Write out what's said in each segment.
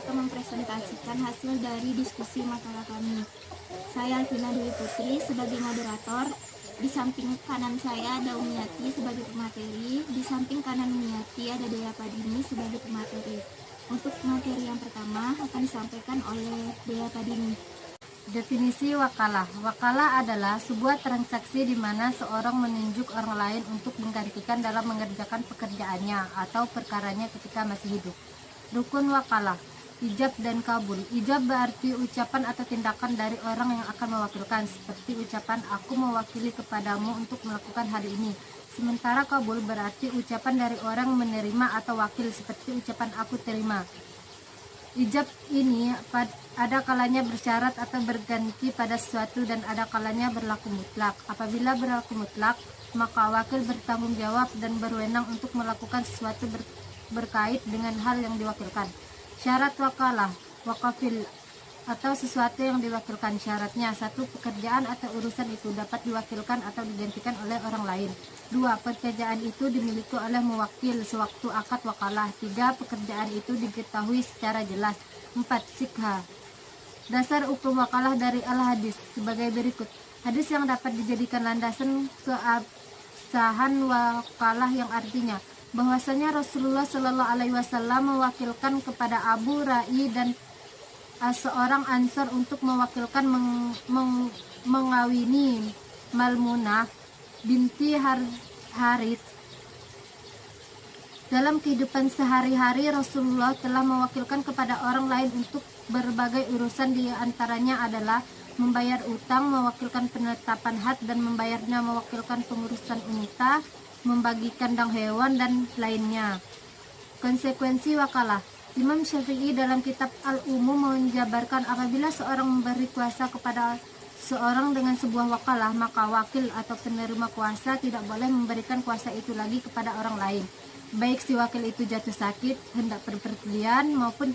akan mempresentasikan hasil dari diskusi makalah kami. Saya Alvina Dewi Putri sebagai moderator. Di samping kanan saya ada Umiati sebagai pemateri, di samping kanan Umiati ada Dea Padini sebagai pemateri. Untuk materi yang pertama akan disampaikan oleh Dea Padini. Definisi wakalah. Wakalah adalah sebuah transaksi di mana seorang menunjuk orang lain untuk menggantikan dalam mengerjakan pekerjaannya atau perkaranya ketika masih hidup. Rukun wakalah. Ijab dan kabul. Ijab berarti ucapan atau tindakan dari orang yang akan mewakilkan, seperti ucapan aku mewakili kepadamu untuk melakukan hal ini. Sementara kabul berarti ucapan dari orang menerima atau wakil, seperti ucapan aku terima. Ijab ini ada kalanya bersyarat atau berganti pada sesuatu dan ada kalanya berlaku mutlak. Apabila berlaku mutlak, maka wakil bertanggung jawab dan berwenang untuk melakukan sesuatu berkait dengan hal yang diwakilkan. Syarat wakalah, wakafil atau sesuatu yang diwakilkan. Syaratnya, 1. Pekerjaan atau urusan itu dapat diwakilkan atau digantikan oleh orang lain. 2. Pekerjaan itu dimiliki oleh mewakil sewaktu akad wakalah. 3. Pekerjaan itu diketahui secara jelas. 4. Sikha. Dasar hukum wakalah dari al-hadis sebagai berikut. Hadis yang dapat dijadikan landasan keabsahan wakalah yang artinya bahwasanya Rasulullah Shallallahu Alaihi Wasallam mewakilkan kepada Abu Ra'i dan seorang Ansor untuk mewakilkan mengawini Malmunah binti Harits. Dalam kehidupan sehari-hari, Rasulullah telah mewakilkan kepada orang lain untuk berbagai urusan, di antaranya adalah membayar utang, mewakilkan penetapan had dan membayarnya, mewakilkan pengurusan unta, membagi kandang hewan, dan lainnya. Konsekuensi wakalah. Imam Syafi'i dalam kitab Al-Umum menjabarkan apabila seorang memberi kuasa kepada seorang dengan sebuah wakalah, maka wakil atau penerima kuasa tidak boleh memberikan kuasa itu lagi kepada orang lain, baik si wakil itu jatuh sakit, hendak berpergian, maupun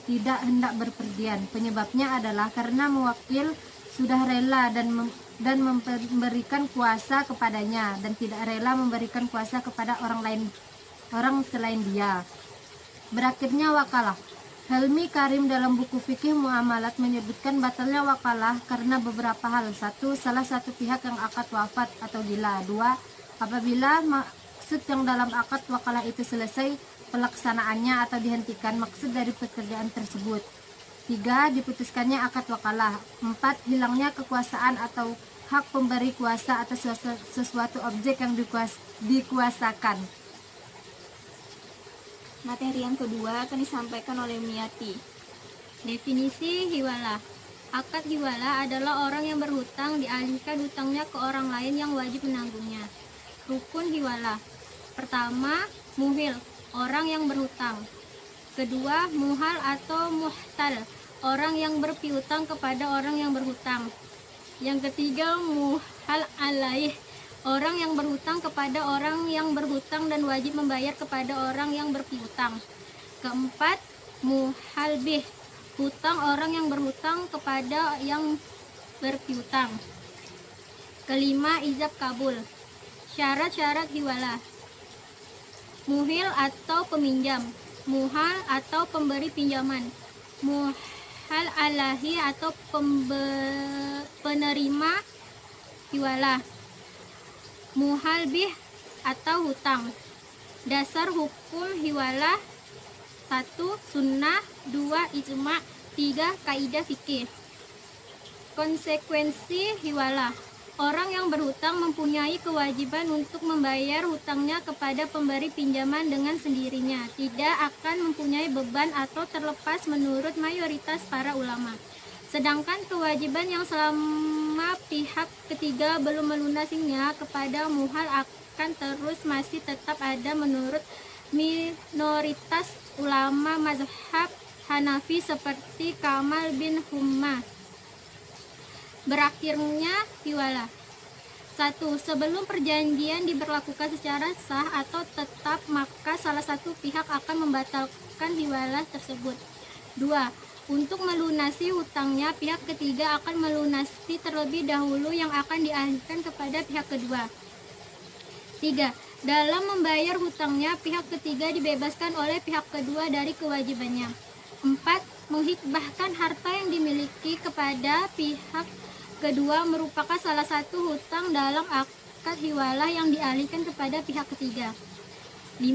tidak hendak berpergian. Penyebabnya adalah karena mewakil sudah rela dan memberikan kuasa kepadanya dan tidak rela memberikan kuasa kepada orang selain dia. Berakhirnya wakalah. Helmi Karim dalam buku fikih muamalat menyebutkan batalnya wakalah karena beberapa hal. 1. Salah satu pihak yang akad wafat atau gila. 2. Apabila maksud yang dalam akad wakalah itu selesai pelaksanaannya atau dihentikan maksud dari pekerjaan tersebut. 3. Diputuskannya akad wakalah. 4. Hilangnya kekuasaan atau hak pemberi kuasa atas sesuatu objek yang dikuasakan. Materi yang kedua akan disampaikan oleh Miati. Definisi hiwalah. Akad hiwalah adalah orang yang berhutang dialihkan hutangnya ke orang lain yang wajib menanggungnya. Rukun hiwalah. Pertama, muhil, orang yang berhutang. Kedua, muhal atau muhtal, orang yang berpiutang kepada orang yang berhutang. Yang ketiga, muhal alaih, orang yang berhutang kepada orang yang berhutang dan wajib membayar kepada orang yang berpiutang. Keempat, muhal bih, hutang orang yang berhutang kepada yang berpiutang. Kelima, ijab kabul. Syarat-syarat hiwalah. Muhil atau peminjam, muhal atau pemberi pinjaman, muhal alahi atau penerima hiwalah, muhal bih atau hutang. Dasar hukum hiwalah: 1. Sunnah, 2. Ijma', 3. Kaidah fikih. Konsekuensi hiwalah: orang yang berhutang mempunyai kewajiban untuk membayar hutangnya kepada pemberi pinjaman dengan sendirinya, tidak akan mempunyai beban atau terlepas menurut mayoritas para ulama. Sedangkan kewajiban yang selama pihak ketiga belum melunasinya kepada muhal akan terus masih tetap ada menurut minoritas ulama mazhab Hanafi seperti Kamal bin Hummah. Berakhirnya hiwalah: 1. Sebelum perjanjian diberlakukan secara sah atau tetap, maka salah satu pihak akan membatalkan hiwalah tersebut. 2. Untuk melunasi hutangnya, pihak ketiga akan melunasi terlebih dahulu yang akan dialihkan kepada pihak kedua. 3. Dalam membayar hutangnya, pihak ketiga dibebaskan oleh pihak kedua dari kewajibannya. 4. menghibahkan harta yang dimiliki kepada pihak kedua merupakan salah satu hutang dalam akad hiwalah yang dialihkan kepada pihak ketiga. 5.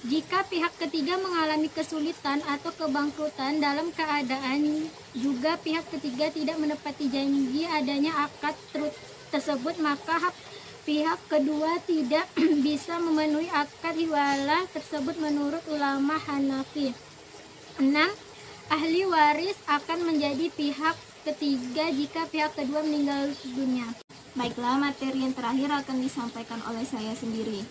Jika pihak ketiga mengalami kesulitan atau kebangkrutan dalam keadaan juga pihak ketiga tidak menepati janji adanya akad tersebut, maka hak pihak kedua tidak bisa memenuhi akad hiwalah tersebut menurut ulama Hanafi. 6. Ahli waris akan menjadi pihak ketiga jika pihak kedua meninggal dunia. Baiklah, materi yang terakhir akan disampaikan oleh saya sendiri.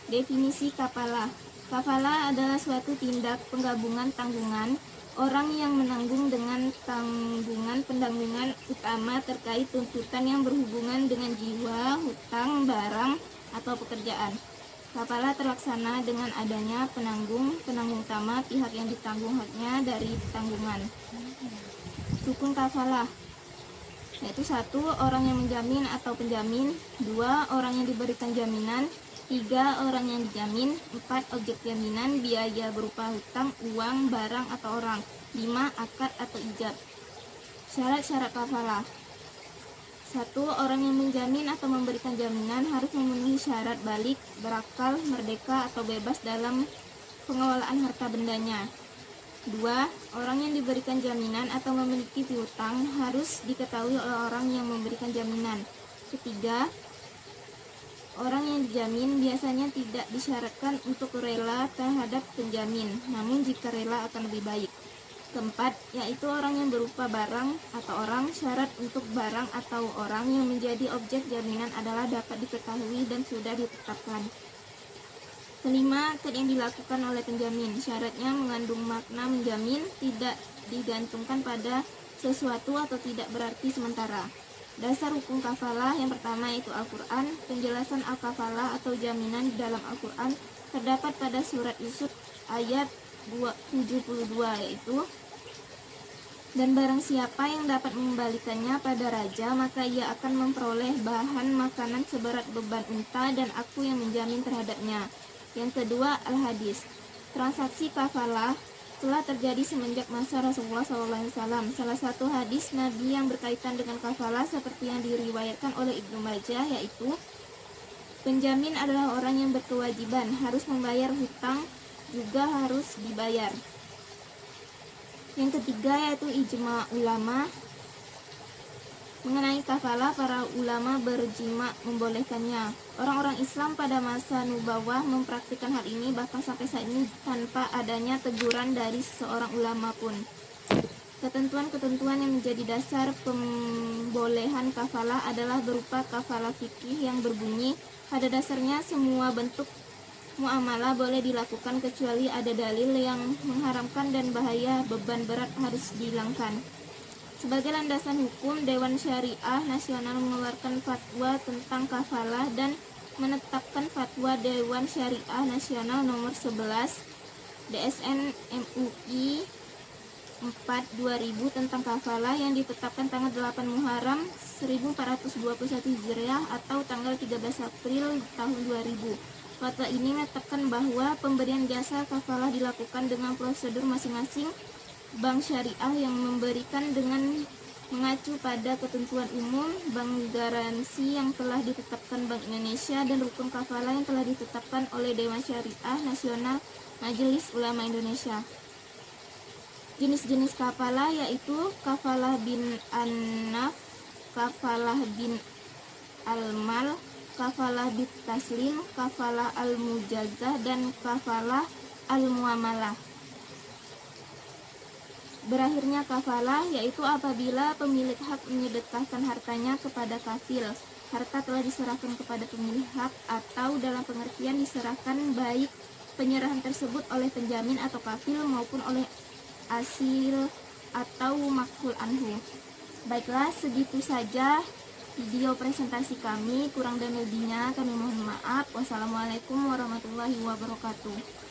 Definisi kafalah. Kafalah adalah suatu tindak penggabungan tanggungan orang yang menanggung dengan tanggungan pendanggungan utama terkait tuntutan yang berhubungan dengan jiwa, hutang, barang, atau pekerjaan. Kafalah terlaksana dengan adanya penanggung utama pihak yang ditanggung haknya dari tanggungan. Rukun kafalah yaitu 1. Orang yang menjamin atau penjamin, 2. Orang yang diberikan jaminan, 3. Orang yang dijamin, 4. Objek jaminan, biaya berupa hutang, uang, barang, atau orang, 5. Akad atau ijab. Syarat-syarat kafalah. 1. Orang yang menjamin atau memberikan jaminan harus memenuhi syarat balik, berakal, merdeka, atau bebas dalam pengelolaan harta bendanya. 2. Orang yang diberikan jaminan atau memiliki piutang harus diketahui oleh orang yang memberikan jaminan. 3. Orang yang dijamin biasanya tidak disyaratkan untuk rela terhadap penjamin, namun jika rela akan lebih baik. 4. Yaitu orang yang berupa barang atau orang. Syarat untuk barang atau orang yang menjadi objek jaminan adalah dapat diketahui dan sudah ditetapkan. 5. Akad yang dilakukan oleh penjamin. Syaratnya mengandung makna menjamin, tidak digantungkan pada sesuatu atau tidak berarti sementara. Dasar hukum kafalah yang pertama yaitu Al-Quran. Penjelasan al-kafalah atau jaminan di dalam Al-Quran terdapat pada surat Yusuf ayat 72 yaitu, dan barang siapa yang dapat mengembalikannya pada raja, maka ia akan memperoleh bahan makanan seberat beban unta dan aku yang menjamin terhadapnya. Yang kedua, Al-Hadis. Transaksi kafalah telah terjadi semenjak masa Rasulullah SAW. Salah satu hadis Nabi yang berkaitan dengan kafalah seperti yang diriwayatkan oleh Ibnu Majah yaitu, penjamin adalah orang yang berkewajiban harus membayar hutang, juga harus dibayar. Yang ketiga yaitu ijma ulama. Mengenai kafalah, para ulama berjima membolehkannya. Orang-orang Islam pada masa Nubawah mempraktikkan hal ini bahkan sampai saat ini tanpa adanya teguran dari seorang ulama pun. Ketentuan-ketentuan yang menjadi dasar pembolehan kafalah adalah berupa kafalah fikih yang berbunyi, pada dasarnya semua bentuk muamalah boleh dilakukan kecuali ada dalil yang mengharamkan dan bahaya beban berat harus dihilangkan. Sebagai landasan hukum, Dewan Syariah Nasional mengeluarkan fatwa tentang kafalah dan menetapkan fatwa Dewan Syariah Nasional nomor 11 DSN MUI 4/2000 tentang kafalah yang ditetapkan tanggal 8 Muharram 1421 Hijriah atau tanggal 13 April tahun 2000. Fatwa ini menetapkan bahwa pemberian jasa kafalah dilakukan dengan prosedur masing-masing bank syariah yang memberikan dengan mengacu pada ketentuan umum, bank garansi yang telah ditetapkan Bank Indonesia, dan rukun kafalah yang telah ditetapkan oleh Dewan Syariah Nasional Majelis Ulama Indonesia. Jenis-jenis kafalah yaitu kafalah bin an-naf, kafalah bin al-mal, kafalah bit taslim, kafalah al-mujazah, dan kafalah al-muamalah. Berakhirnya kafalah yaitu apabila pemilik hak menyedekahkan hartanya kepada kafil. Harta telah diserahkan kepada pemilik hak atau dalam pengertian diserahkan baik penyerahan tersebut oleh penjamin atau kafil maupun oleh asil atau makhul anhu. Baiklah, segitu saja video presentasi kami, kurang dan lebihnya kami mohon maaf. Wassalamualaikum warahmatullahi wabarakatuh.